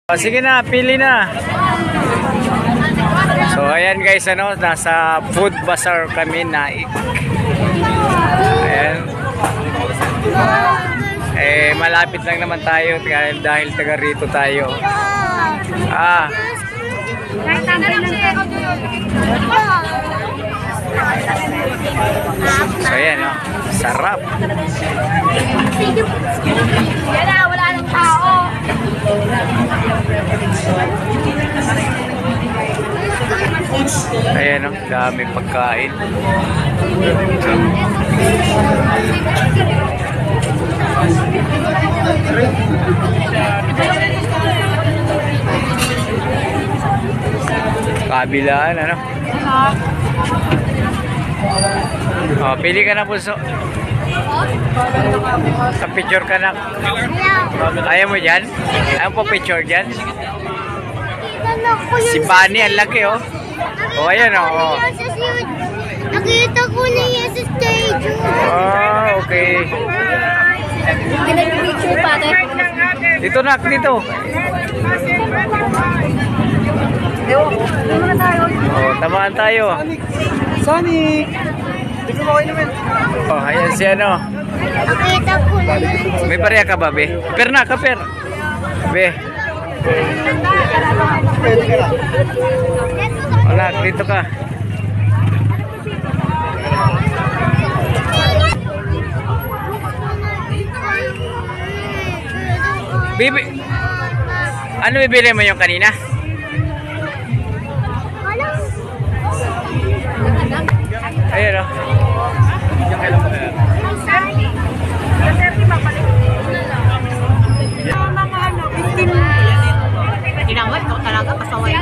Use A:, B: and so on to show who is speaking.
A: Oh, sige na, pili na. So ayan guys, ano, nasa food bazaar kami na. Ayan. Malapit lang naman tayo dahil taga rito tayo. So ayan, no? Sarap.
B: Yan na, wala nang tao.
A: Ayan, no? Dami pagkain. Kabilaan, ano? Oh, pili ka na, puso. Sa picture ka na. Ayaw mo dyan? Ayaw po picture dyan? Si Bunny, ang laki, oh. Oh, ayan, oh.
B: Nakita ko na yan sa stage.
A: Oh, okay.
B: Pinag-picture pa tayo.
A: Dito na, dito. Oh, tamaan tayo.
C: Sonic! Dito mo kayo naman.
A: Oh, ayan si ano.
B: Nakita ko na yan.
A: May barya ka ba, be? Per na ka, per. Be. Wala, dito ka. Bibi. Ano bibili mo yung kanina? Ayan, oh.
B: Ginawat ko talaga pasaway.